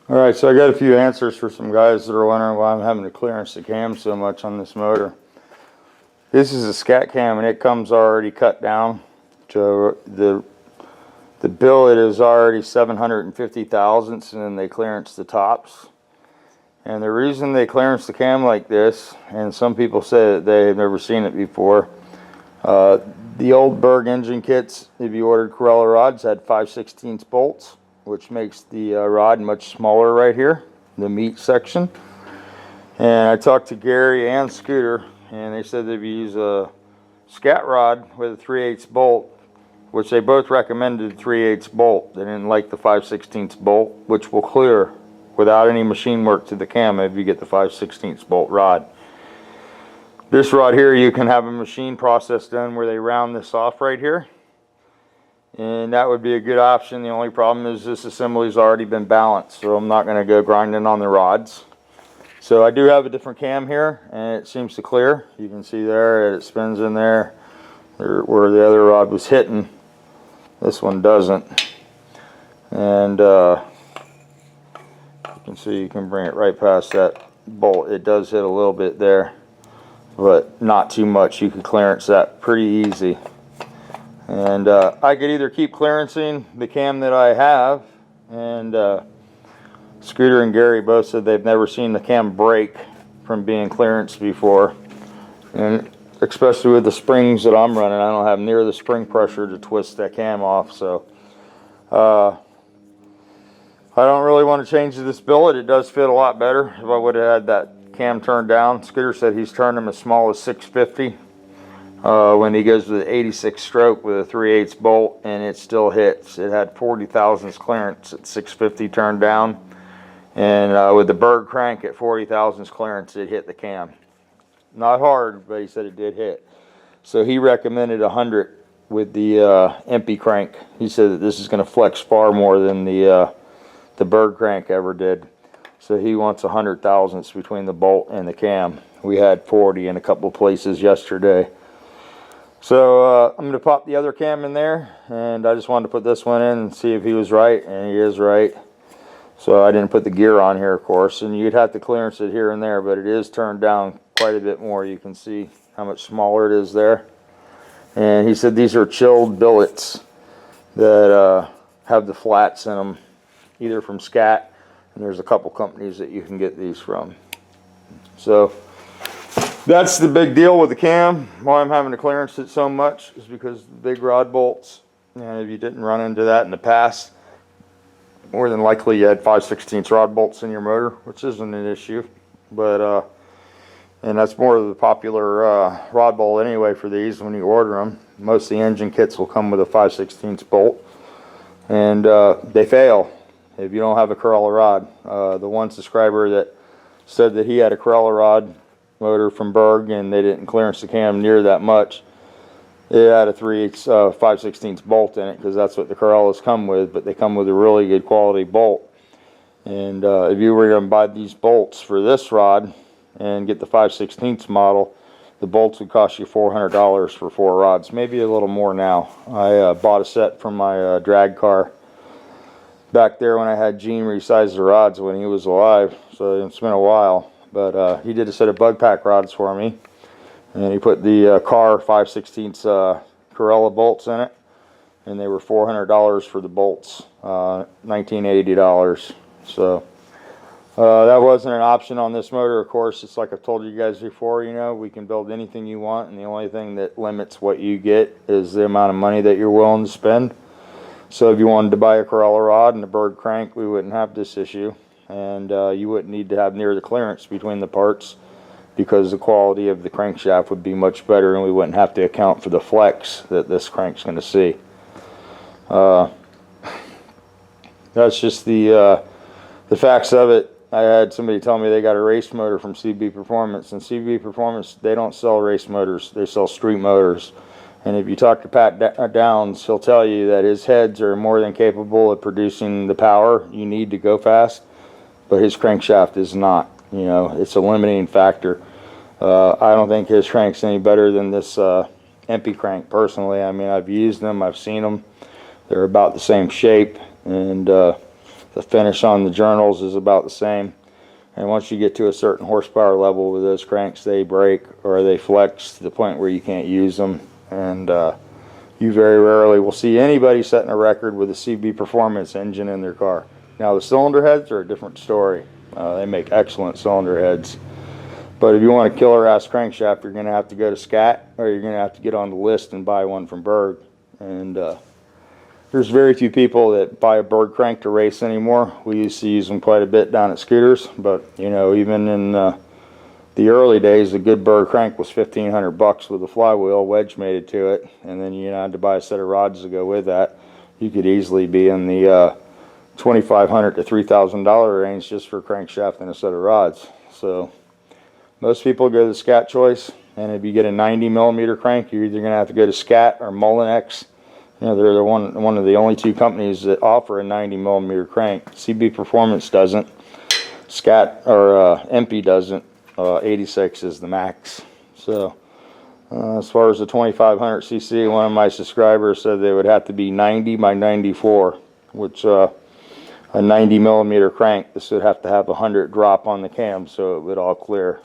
Alright, so I got a few answers for some guys that are wondering why I'm having to clearance the cam so much on this motor. This is a scat cam and it comes already cut down. So the billet is already 750 thousandths, and then they clearance the tops. And the reason they clearance the cam like this, and some people say that they've never seen it before, the old Berg engine kits, if you ordered Corella rods, had 5/16 bolts, which makes the rod much smaller right here, the meat section. And I talked to Gary and Scooter, and they said that if you use a scat rod with a 3/8 bolt, which they both recommended 3/8 bolt, they didn't like the 5/16 bolt, which will clear without any machine work to the cam if you get the 5/16 bolt rod. This rod here, you can have a machine process done where they round this off right here, and that would be a good option. The only problem is this assembly's already been balanced, so I'm not going to go grinding on the rods. So I do have a different cam here, and it seems to clear. You can see there it spins in there where the other rod was hitting. This one doesn't. And you can see you can bring it right past that bolt. It does hit a little bit there, but not too much. You can clearance that pretty easy. And I could either keep clearancing the cam that I have, and Scooter and Gary both said they've never seen the cam break from being clearanced before. And especially with the springs that I'm running, I don't have near the spring pressure to twist that cam off. So I don't really want to change this billet. It does fit a lot better. If I would have had that cam turned down, Scooter said he's turned them as small as 650 when he goes with 86 stroke with a 3/8 bolt, and it still hits. It had 40 thousandths clearance at 650 turned down, and with the Berg crank at 40 thousandths clearance, it hit the cam. Not hard, but he said it did hit. So he recommended 100 with the empty crank. He said that this is going to flex far more than the Berg crank ever did. So he wants 100 thousandths between the bolt and the cam. We had 40 in a couple places yesterday. So I'm going to pop the other cam in there, and I just wanted to put this one in and see if he was right, and he is right. So I didn't put the gear on here, of course, and you'd have to clearance it here and there, but it is turned down quite a bit more. You can see how much smaller it is there. And he said these are chilled billets that have the flats in them, either from Scat, and there's a couple companies that you can get these from. So that's the big deal with the cam. Why I'm having to clearance it so much is because of the big rod bolts. And if you didn't run into that in the past, more than likely you had 5/16 rod bolts in your motor, which isn't an issue. But and that's more of the popular rod bolt anyway for these when you order them. Most of the engine kits will come with a 5/16 bolt, and they fail if you don't have a Corella rod. The one subscriber that said that he had a Corella rod motor from Berg and they didn't clearance the cam near that much, it had a 5/16 bolt in it, because that's what the Corellas come with, but they come with a really good quality bolt. And if you were going to buy these bolts for this rod and get the 5/16 model, the bolts would cost you $400 for 4 rods, maybe a little more now. I bought a set from my drag car back there when I had Gene resize the rods when he was alive, so it's been a while. But he did a set of bug pack rods for me, and he put the car 5/16 Corella bolts in it, and they were $400 for the bolts, $1980. So that wasn't an option on this motor. Of course, it's like I've told you guys before, you know, we can build anything you want, and the only thing that limits what you get is the amount of money that you're willing to spend. So if you wanted to buy a Corella rod and a Berg crank, we wouldn't have this issue, and you wouldn't need to have near the clearance between the parts, because the quality of the crankshaft would be much better, and we wouldn't have to account for the flex that this crank's going to see. That's just the facts of it. I had somebody tell me they got a race motor from CB Performance, and CB Performance, they don't sell race motors, they sell street motors. And if you talk to Pat Downs, he'll tell you that his heads are more than capable of producing the power you need to go fast, but his crankshaft is not. You know, it's a limiting factor. I don't think his crank's any better than this MP crank, personally. I mean, I've used them, I've seen them. They're about the same shape, and The finish on the journals is about the same. And once you get to a certain horsepower level with those cranks, they break or they flex to the point where you can't use them. And you very rarely will see anybody setting a record with a CB Performance engine in their car. Now the cylinder heads are a different story. They make excellent cylinder heads. But if you want a killer ass crankshaft, you're going to have to go to Scat, or you're going to have to get on the list and buy one from Berg. And there's very few people that buy a Berg crank to race anymore. We used to use them quite a bit down at Scooters, but you know, even in the early days, a good Berg crank was $1,500 with a flywheel wedge mated to it, and then you had to buy a set of rods to go with that. You could easily be in the $2,500 to $3,000 range just for a crankshaft and a set of rods. So most people go to the Scat choice, and if you get a 90mm crank, you're either going to have to go to Scat or Mullinex. You know, they're one of the only two companies that offer a 90mm crank. CB Performance doesn't. Scat or MP doesn't. 86 is the max. So as far as the 2500cc, one of my subscribers said they would have to be 90 by 94, which a 90mm crank, this would have to have 100 drop on the cam so it would all clear.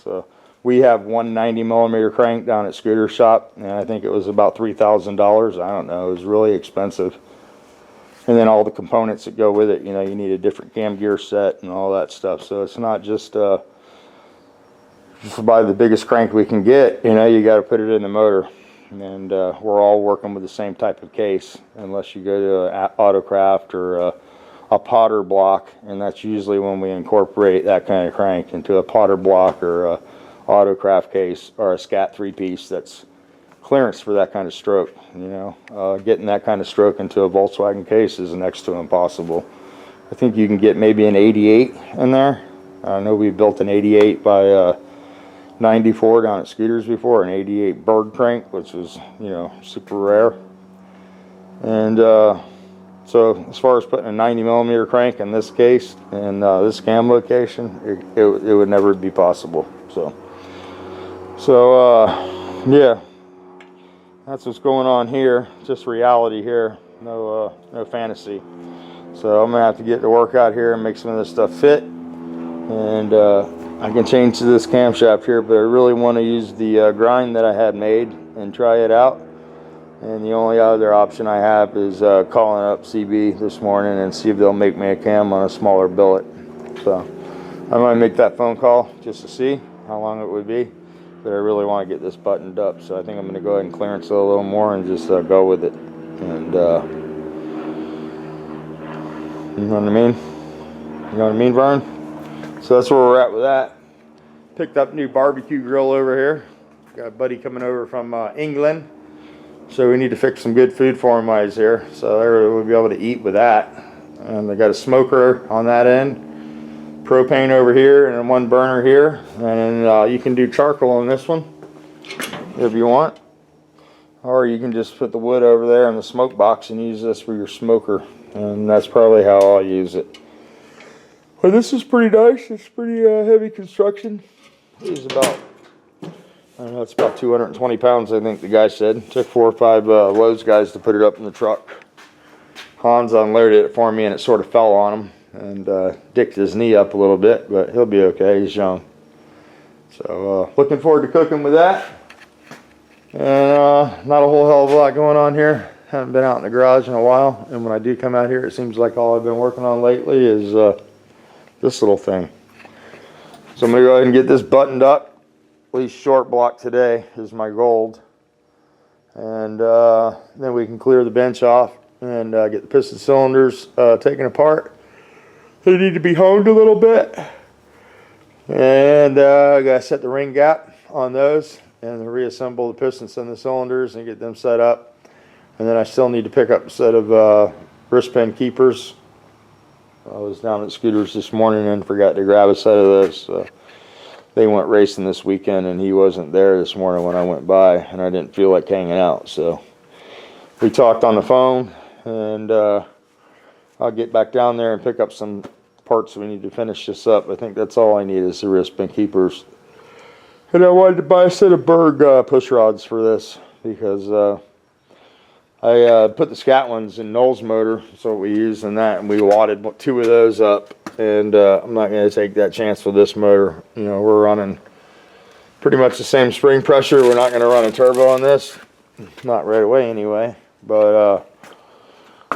So we have one 90mm crank down at Scooter Shop, and I think it was about $3,000. I don't know, it was really expensive. And then all the components that go with it, you know, you need a different cam gear set and all that stuff. So it's not just to buy the biggest crank we can get, you know, you got to put it in the motor. And we're all working with the same type of case, unless you go to Autocraft or a Potter block, and that's usually when we incorporate that kind of crank into a Potter block or a Autocraft case or a Scat 3-piece that's clearance for that kind of stroke. You know, getting that kind of stroke into a Volkswagen case is next to impossible. I think you can get maybe an 88 in there. I know we built an 88 by 94 down at Scooters before, an 88 Berg crank, which was, you know, super rare. And so as far as putting a 90mm crank in this case and this cam location, it would never be possible. So yeah, that's what's going on here. Just reality here, no fantasy. So I'm gonna have to get to work out here and make some of this stuff fit. And I can change to this camshaft here, but I really want to use the grind that I had made and try it out. And the only other option I have is calling up CB this morning and see if they'll make me a cam on a smaller billet. So I might make that phone call just to see how long it would be, but I really want to get this buttoned up. So I think I'm going to go ahead and clearance it a little more and just go with it. And you know what I mean? You know what I mean, Vern? So that's where we're at with that. Picked up a new barbecue grill over here. Got a buddy coming over from England. So we need to fix some good food for him while he's here. So we'll be able to eat with that. And they got a smoker on that end, propane over here, and one burner here. And you can do charcoal on this one if you want. Or you can just put the wood over there in the smoke box and use this for your smoker. And that's probably how I'll use it. But this is pretty nice. It's pretty heavy construction. It's about, I don't know, it's about 220 pounds, I think the guy said. It took 4 or 5 Lowe's guys to put it up in the truck. Hans unloaded it for me and it sort of fell on him and dicked his knee up a little bit, but he'll be okay, he's young. So looking forward to cooking with that. And not a whole hell of a lot going on here. Haven't been out in the garage in a while, and when I do come out here, it seems like all I've been working on lately is this little thing. So I'm going to go ahead and get this buttoned up. At least short block today is my gold. And then we can clear the bench off and get the piston cylinders taken apart. They need to be honed a little bit. And I got to set the ring gap on those and reassemble the pistons and the cylinders and get them set up. And then I still need to pick up a set of wrist pin keepers. I was down at Scooters this morning and forgot to grab a set of those. They went racing this weekend and he wasn't there this morning when I went by, and I didn't feel like hanging out. So we talked on the phone, and I'll get back down there and pick up some parts we need to finish this up. I think that's all I need is the wrist pin keepers. And I wanted to buy a set of Berg push rods for this because I put the Scat ones in Noel's motor, so we used in that, and we wadded 2 of those up. And I'm not going to take that chance with this motor. You know, we're running pretty much the same spring pressure. We're not going to run a turbo on this, not right away anyway. But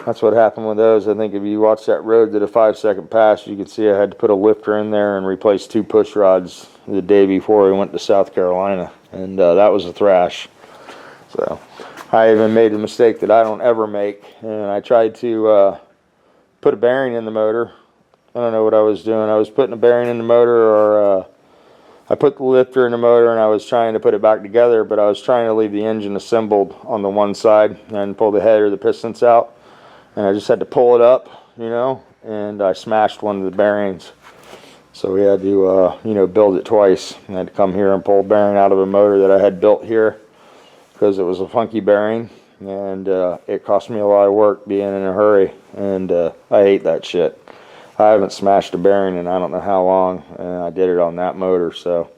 that's what happened with those. I think if you watch that road to the 5-second pass, you can see I had to put a lifter in there and replace 2 push rods the day before we went to South Carolina, and that was a thrash. So I even made a mistake that I don't ever make, and I tried to put a bearing in the motor. I don't know what I was doing. I was putting a bearing in the motor, or I put the lifter in the motor and I was trying to put it back together, but I was trying to leave the engine assembled on the one side and pull the head or the pistons out, and I just had to pull it up, you know, and I smashed one of the bearings. So we had to, you know, build it twice. I had to come here and pull a bearing out of a motor that I had built here, because it was a funky bearing, and it cost me a lot of work being in a hurry, and I hate that shit. I haven't smashed a bearing in I don't know how long, and I did it on that motor. So,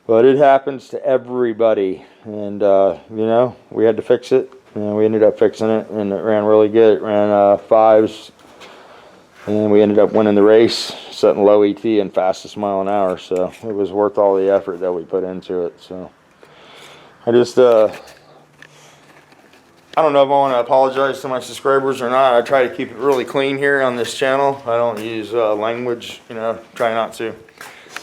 but it happens to everybody, and you know, we had to fix it, and we ended up fixing it, and it ran really good. It ran 5s, and we ended up winning the race, setting low ET and fastest mile an hour. So it was worth all the effort that we put into it. So I just, I don't know if I want to apologize to my subscribers or not. I try to keep it really clean here on this channel. I don't use language, you know, try not to.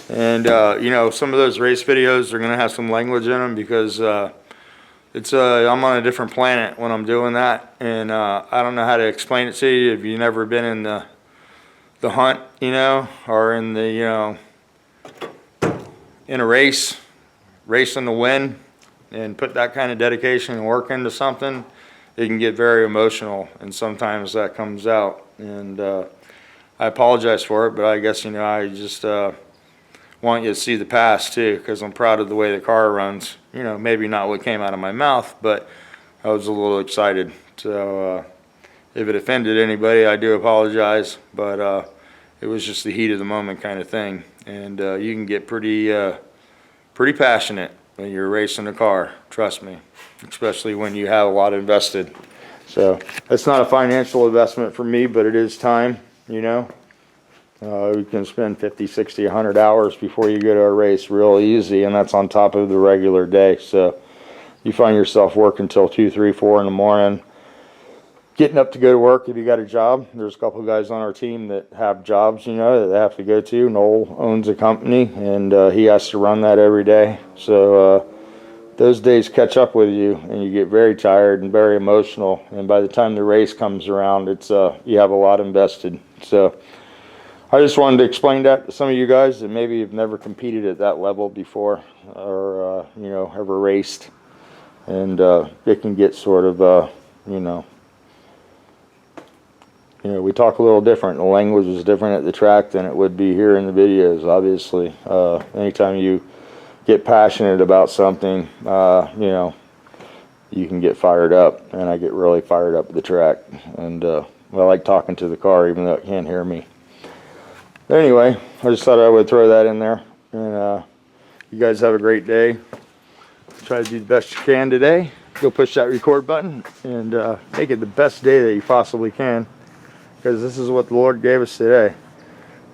And, you know, some of those race videos are going to have some language in them, because it's I'm on a different planet when I'm doing that. And I don't know how to explain it to you if you've never been in the hunt, you know, or in the, you know, in a race to win, and put that kind of dedication and work into something. It can get very emotional, and sometimes that comes out, and I apologize for it, but I guess, you know, I just want you to see the past too, because I'm proud of the way the car runs. You know, maybe not what came out of my mouth, but I was a little excited. So if it offended anybody, I do apologize, but it was just the heat of the moment kind of thing, and you can get pretty passionate when you're racing a car, trust me, especially when you have a lot invested. So it's not a financial investment for me, but it is time, you know. You can spend 50, 60, 100 hours before you go to a race real easy, and that's on top of the regular day. So you find yourself working till 2, 3, 4 in the morning, getting up to go to work if you got a job. There's a couple of guys on our team that have jobs, you know, that they have to go to. Noel owns a company, and he has to run that every day. So those days catch up with you, and you get very tired and very emotional. And by the time the race comes around, it's you have a lot invested. So I just wanted to explain that to some of you guys that maybe have never competed at that level before, or you know, ever raced, and it can get sort of you know, we talk a little different. The language is different at the track than it would be here in the videos, obviously. Anytime you get passionate about something, you know, you can get fired up, and I get really fired up at the track. And I like talking to the car, even though it can't hear me. But anyway, I just thought I would throw that in there. And you guys have a great day. Try to do the best you can today. Go push that record button and make it the best day that you possibly can, because this is what the Lord gave us today.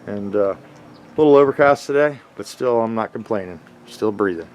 And a little overcast today, but still I'm not complaining. Still breathing.